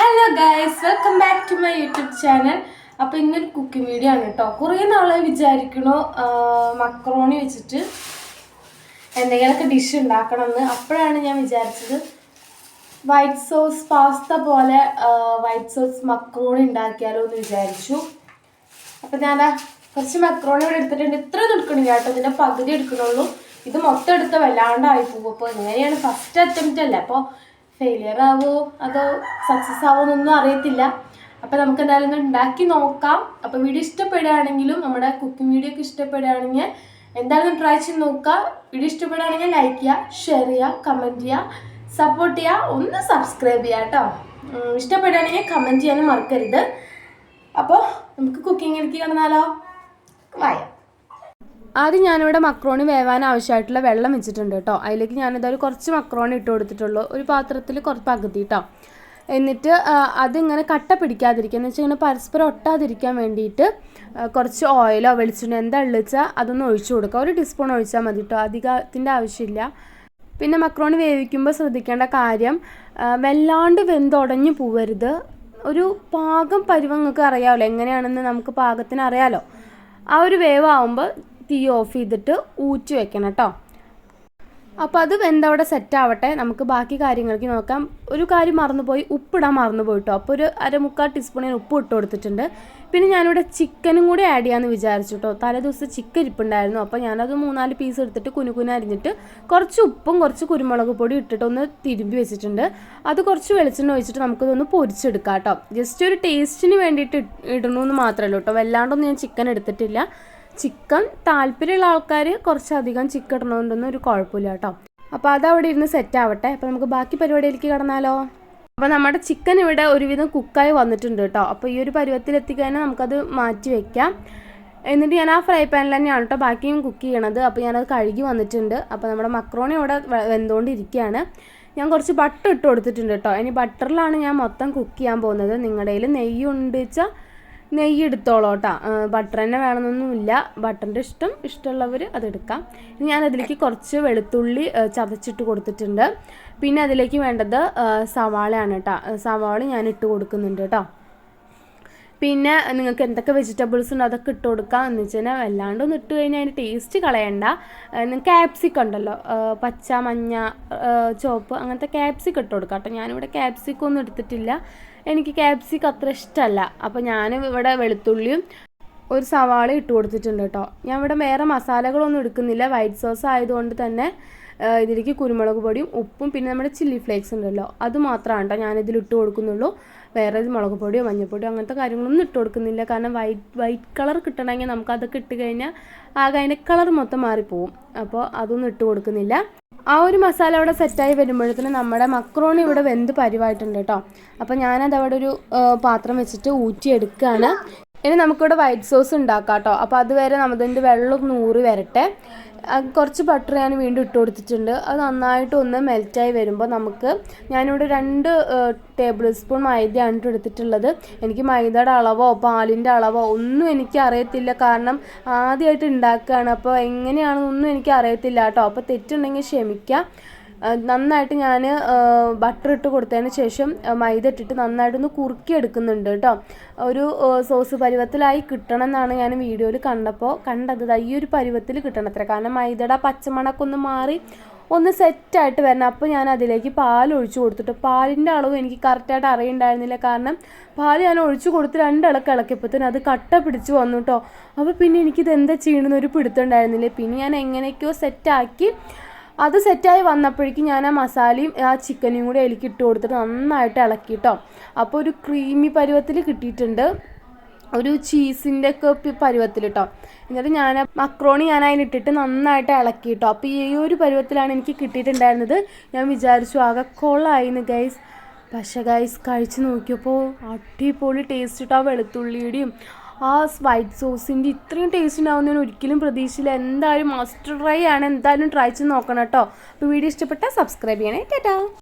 Hello guys, welcome back to my YouTube channel. അപ്പോൾ ഇന്നൊരു cooking video ആണ് കേട്ടോ. കുറേ നാളെ വിചാരിക്കണോ മക്രോണി വെച്ചിട്ട് എന്തെങ്കിലുമൊക്കെ ഡിഷ് ഉണ്ടാക്കണമെന്ന്. അപ്പോഴാണ് ഞാൻ വിചാരിച്ചത് വൈറ്റ് സോസ് പാസ്ത പോലെ വൈറ്റ് സോസ് മക്രോണി ഉണ്ടാക്കിയാലോ എന്ന് വിചാരിച്ചു. അപ്പോൾ ഞാൻ കുറച്ച് മക്രോണി ഇവിടെ എടുത്തിട്ടുണ്ട്. ഇത്രയൊന്നും എടുക്കണില്ല കേട്ടോ, ഇതിൻ്റെ പകുതി എടുക്കണുള്ളൂ. ഇത് മൊത്തം എടുത്ത വല്ലാണ്ടായി പോകും. അപ്പോൾ എങ്ങനെയാണ് ഫസ്റ്റ് അറ്റംപ്റ്റ് അല്ലേ, അപ്പോൾ ഫെയിലിയർ ആവോ അതോ സക്സസ് ആവോ എന്നൊന്നും അറിയത്തില്ല. അപ്പോൾ നമുക്ക് എന്തായാലും ഒന്ന് ഉണ്ടാക്കി നോക്കാം. അപ്പോൾ വീഡിയോ ഇഷ്ടപ്പെടുകയാണെങ്കിലും നമ്മുടെ കുക്കിംഗ് വീഡിയോ ഒക്കെ ഇഷ്ടപ്പെടുകയാണെങ്കിൽ എന്തായാലും ട്രൈ ചെയ്ത് നോക്കുക. വീഡിയോ ഇഷ്ടപ്പെടുകയാണെങ്കിൽ ലൈക്ക് ചെയ്യുക, ഷെയർ ചെയ്യുക, കമൻറ്റ് ചെയ്യുക, സപ്പോർട്ട് ചെയ്യുക, ഒന്ന് സബ്സ്ക്രൈബ് ചെയ്യുക കേട്ടോ. ഇഷ്ടപ്പെടുകയാണെങ്കിൽ കമൻറ്റ് ചെയ്യാനും മറക്കരുത്. അപ്പോൾ നമുക്ക് കുക്കിങ്ങിലേക്ക് കടന്നാലോ. വായ. ആദ്യം ഞാനിവിടെ മക്രോണി വേവാൻ ആവശ്യമായിട്ടുള്ള വെള്ളം വെച്ചിട്ടുണ്ട് കേട്ടോ. അതിലേക്ക് ഞാനിതൊരു കുറച്ച് മക്രോണി ഇട്ട് കൊടുത്തിട്ടുള്ളൂ. ഒരു പാത്രത്തിൽ കുറച്ച് പകുതി കേട്ടോ. എന്നിട്ട് അതിങ്ങനെ കട്ട പിടിക്കാതിരിക്കുക എന്ന് വെച്ചാൽ ഇങ്ങനെ പരസ്പരം ഒട്ടാതിരിക്കാൻ വേണ്ടിയിട്ട് കുറച്ച് ഓയിലോ വെളിച്ചെണ്ണ എന്താ ഉള്ളിച്ചാൽ അതൊന്ന് ഒഴിച്ചു കൊടുക്കുക. ഒരു ടീസ്പൂൺ ഒഴിച്ചാൽ മതി കേട്ടോ, അധികത്തിൻ്റെ ആവശ്യമില്ല. പിന്നെ മക്രോണി വേവിക്കുമ്പോൾ ശ്രദ്ധിക്കേണ്ട കാര്യം വല്ലാണ്ട് വെന്തുടഞ്ഞു പോവരുത്. ഒരു പാകം പരുവം നിങ്ങൾക്ക് അറിയാമല്ലോ, എങ്ങനെയാണെന്ന് നമുക്ക് പാകത്തിന് അറിയാമല്ലോ. ആ ഒരു വേവാകുമ്പോൾ തീ ഓഫ് ചെയ്തിട്ട് ഊറ്റി വെക്കണം കേട്ടോ. അപ്പോൾ അത് വെന്തവിടെ സെറ്റ് ആവട്ടെ, നമുക്ക് ബാക്കി കാര്യങ്ങൾക്ക് നോക്കാം. ഒരു കാര്യം മറന്നുപോയി, ഉപ്പിടാൻ മറന്നുപോയി കേട്ടോ. അപ്പോൾ ഒരു 1/4 ടീസ്പൂൺ ഞാൻ ഉപ്പ് ഇട്ട് കൊടുത്തിട്ടുണ്ട്. പിന്നെ ഞാനിവിടെ ചിക്കനും കൂടി ആഡ് ചെയ്യാമെന്ന് വിചാരിച്ചു കേട്ടോ. തലേ ദിവസം ചിക്കൻ ഇരിപ്പുണ്ടായിരുന്നു. അപ്പോൾ ഞാനത് 3-4 പീസ് എടുത്തിട്ട് കുനുകുന അരിഞ്ഞിട്ട് കുറച്ച് ഉപ്പും കുറച്ച് കുരുമുളക് പൊടി ഇട്ടിട്ട് ഒന്ന് തിരുമ്പി വെച്ചിട്ടുണ്ട്. അത് കുറച്ച് വെളിച്ചെണ്ണ ഒഴിച്ചിട്ട് നമുക്കിതൊന്ന് പൊരിച്ചെടുക്കാം കേട്ടോ. ജസ്റ്റ് ഒരു ടേസ്റ്റിന് വേണ്ടിയിട്ട് ഇടണമെന്ന് മാത്രമല്ല കേട്ടോ, വല്ലാണ്ടൊന്നും ഞാൻ ചിക്കൻ എടുത്തിട്ടില്ല. ചിക്കൻ താല്പര്യമുള്ള ആൾക്കാർ കുറച്ചധികം ചിക്കൻ ഇടണമെന്നൊന്നും ഒരു കുഴപ്പമില്ല കേട്ടോ. അപ്പോൾ അതവിടെ ഇരുന്ന് സെറ്റ് ആവട്ടെ. അപ്പോൾ നമുക്ക് ബാക്കി പരിപാടിയിലേക്ക് കടന്നാലോ. അപ്പോൾ നമ്മുടെ ചിക്കൻ ഇവിടെ ഒരുവിധം കുക്കായി വന്നിട്ടുണ്ട് കേട്ടോ. അപ്പോൾ ഈ ഒരു പരുവത്തിൽ എത്തിക്കഴിഞ്ഞാൽ നമുക്കത് മാറ്റി വയ്ക്കാം. എന്നിട്ട് ഞാൻ ആ ഫ്രൈ പാനിൽ തന്നെയാണ് കേട്ടോ ബാക്കിയും കുക്ക് ചെയ്യണത്. അപ്പോൾ ഞാനത് കഴുകി വന്നിട്ടുണ്ട്. അപ്പോൾ നമ്മുടെ മക്രോണി ഇവിടെ വെന്തുകൊണ്ടിരിക്കുകയാണ്. ഞാൻ കുറച്ച് ബട്ടർ ഇട്ട് കൊടുത്തിട്ടുണ്ട് കേട്ടോ. ഇനി ബട്ടറിലാണ് ഞാൻ മൊത്തം കുക്ക് ചെയ്യാൻ പോകുന്നത്. നിങ്ങളുടെ കയ്യിൽ നെയ്യ് ഉണ്ട് വെച്ചാൽ നെയ്യ് എടുത്തോളൂ കേട്ടോ. ബട്ടർ തന്നെ വേണമെന്നൊന്നുമില്ല, ബട്ടറിൻ്റെ ഇഷ്ടമുള്ളവർ അതെടുക്കാം. ഇനി ഞാൻ അതിലേക്ക് കുറച്ച് വെളുത്തുള്ളി ചതച്ചിട്ട് കൊടുത്തിട്ടുണ്ട്. പിന്നെ അതിലേക്ക് വേണ്ടത് സവാളയാണ് കേട്ടോ. സവാള ഞാൻ ഇട്ട് കൊടുക്കുന്നുണ്ട് കേട്ടോ. പിന്നെ നിങ്ങൾക്ക് എന്തൊക്കെ വെജിറ്റബിൾസ് ഉണ്ടോ അതൊക്കെ ഇട്ട് കൊടുക്കാം. എന്ന് വെച്ച് കഴിഞ്ഞാൽ വല്ലാണ്ടൊന്നും ഇട്ട് കഴിഞ്ഞാൽ അതിൻ്റെ ടേസ്റ്റ് കളയണ്ട. ക്യാപ്സിക്കം ഉണ്ടല്ലോ, പച്ച, മഞ്ഞ, ചുവപ്പ്, അങ്ങനത്തെ ക്യാപ്സിക്കം ഇട്ട് കൊടുക്കാം കേട്ടോ. ഞാനിവിടെ ക്യാപ്സിക്കം ഒന്നും എടുത്തിട്ടില്ല, എനിക്ക് ക്യാപ്സിക്കം അത്ര ഇഷ്ടമല്ല. അപ്പോൾ ഞാൻ ഇവിടെ വെളുത്തുള്ളിയും ഒരു സവാള ഇട്ട് കൊടുത്തിട്ടുണ്ട് കേട്ടോ. ഞാൻ ഇവിടെ വേറെ മസാലകളൊന്നും എടുക്കുന്നില്ല. വൈറ്റ് സോസ് ആയതുകൊണ്ട് തന്നെ ഇതിലേക്ക് കുരുമുളക് പൊടിയും ഉപ്പും പിന്നെ നമ്മുടെ ചില്ലി ഫ്ലേക്സ് ഉണ്ടല്ലോ അത് മാത്രമാണ് കേട്ടോ ഞാനിതിൽ ഇട്ട് കൊടുക്കുന്നുള്ളൂ. വേറെ മുളക് പൊടിയോ മഞ്ഞൾപ്പൊടിയോ അങ്ങനത്തെ കാര്യങ്ങളൊന്നും ഇട്ട് കൊടുക്കുന്നില്ല. കാരണം വൈറ്റ് കളർ കിട്ടണമെങ്കിൽ നമുക്ക് അതൊക്കെ ഇട്ട് കഴിഞ്ഞാൽ ആകെ അതിൻ്റെ കളർ മൊത്തം മാറിപ്പോവും. അപ്പോൾ അതൊന്നും ഇട്ട് കൊടുക്കുന്നില്ല. ആ ഒരു മസാല അവിടെ സെറ്റായി വരുമ്പോഴത്തേനും നമ്മുടെ മക്രോണി ഇവിടെ വെന്ത് പരിവായിട്ടുണ്ട് കേട്ടോ. അപ്പോൾ ഞാനത് അവിടെ ഒരു പാത്രം വെച്ചിട്ട് ഊറ്റിയെടുക്കുകയാണ്. ഇനി നമുക്കിവിടെ വൈറ്റ് സോസ് ഉണ്ടാക്കാം കേട്ടോ. അപ്പോൾ അതുവരെ നമ്മതിൻ്റെ വെള്ളം നൂറ് വരട്ടെ. കുറച്ച് ബട്ടർ ഞാൻ വീണ്ടും ഇട്ട് കൊടുത്തിട്ടുണ്ട്. അത് നന്നായിട്ട് ഒന്ന് മെൽറ്റായി വരുമ്പോൾ ഞാനിവിടെ 2 ടേബിൾ സ്പൂൺ മൈദയാണ് എടുത്തിട്ടുള്ളത്. എനിക്ക് മൈദയുടെ അളവോ പാലിൻ്റെ അളവോ ഒന്നും എനിക്ക് അറിയത്തില്ല, കാരണം ആദ്യമായിട്ട് ഉണ്ടാക്കുകയാണ്. അപ്പോൾ എങ്ങനെയാണെന്നൊന്നും എനിക്ക് അറിയത്തില്ല കേട്ടോ. അപ്പോൾ തെറ്റുണ്ടെങ്കിൽ ക്ഷമിക്കാം. നന്നായിട്ട് ഞാൻ ബട്ടർ ഇട്ട് കൊടുത്തതിന് ശേഷം മൈദ ഇട്ടിട്ട് നന്നായിട്ടൊന്ന് കുറുക്കി എടുക്കുന്നുണ്ട് കേട്ടോ. ഒരു സോസ് പരുവത്തിലായി കിട്ടണം എന്നാണ് ഞാൻ വീഡിയോയിൽ കണ്ടത്. ഈ ഒരു പരുവത്തിൽ കിട്ടണത്ര, കാരണം മൈദയുടെ പച്ചമണമൊക്കെ ഒന്ന് മാറി ഒന്ന് സെറ്റായിട്ട് വരണം. അപ്പോൾ ഞാൻ അതിലേക്ക് പാൽ ഒഴിച്ചു കൊടുത്തിട്ട് പാലിൻ്റെ അളവ് എനിക്ക് കറക്റ്റായിട്ട് അറിയണ്ടായിരുന്നില്ല. കാരണം പാൽ ഞാൻ ഒഴിച്ചു കൊടുത്ത് 2 ഇളക്കിയപ്പോഴത്തേന് അത് കട്ട പിടിച്ച് വന്നു കേട്ടോ. അപ്പോൾ പിന്നെ എനിക്കിത് എന്താ ചെയ്യണമെന്നൊരു പിടുത്തുണ്ടായിരുന്നില്ല. പിന്നെ ഞാൻ എങ്ങനെയൊക്കെയോ സെറ്റാക്കി അത് സെറ്റായി വന്നപ്പോഴേക്കും ഞാൻ ആ മസാലയും ആ ചിക്കനും കൂടി അതിലേക്ക് ഇട്ട് കൊടുത്തിട്ട് നന്നായിട്ട് ഇളക്കി കേട്ടോ. അപ്പോൾ ഒരു ക്രീമി പരുവത്തിൽ കിട്ടിയിട്ടുണ്ട്, ഒരു ചീസിൻ്റെ ഒക്കെ പരുവത്തിൽ കേട്ടോ. എന്നിട്ട് ഞാൻ മക്രോണി അതിലിട്ടിട്ട് നന്നായിട്ട് ഇളക്കി കേട്ടോ. അപ്പോൾ ഈ ഒരു പരുവത്തിലാണ് എനിക്ക് കിട്ടിയിട്ടുണ്ടായിരുന്നത്. ഞാൻ വിചാരിച്ചു ആകെ കൊള്ളായിരുന്നു ഗൈസ്. പക്ഷേ ഗൈസ് കഴിച്ച് നോക്കിയപ്പോൾ അടിപൊളി ടേസ്റ്റ് കേട്ടോ. ആ വെളുത്തുള്ളിയുടെയും ആ വൈറ്റ് സോസിൻ്റെ ഇത്രയും ടേസ്റ്റ് ഉണ്ടാവുന്നതിന് ഒരിക്കലും പ്രതീക്ഷയില്ല. എന്തായാലും മസ്റ്റ് ട്രൈ ആണ്, എന്തായാലും ട്രൈ ചെയ്ത് നോക്കണം കേട്ടോ. അപ്പോൾ വീഡിയോ ഇഷ്ടപ്പെട്ടാൽ സബ്സ്ക്രൈബ് ചെയ്യണേ. ടാറ്റാ.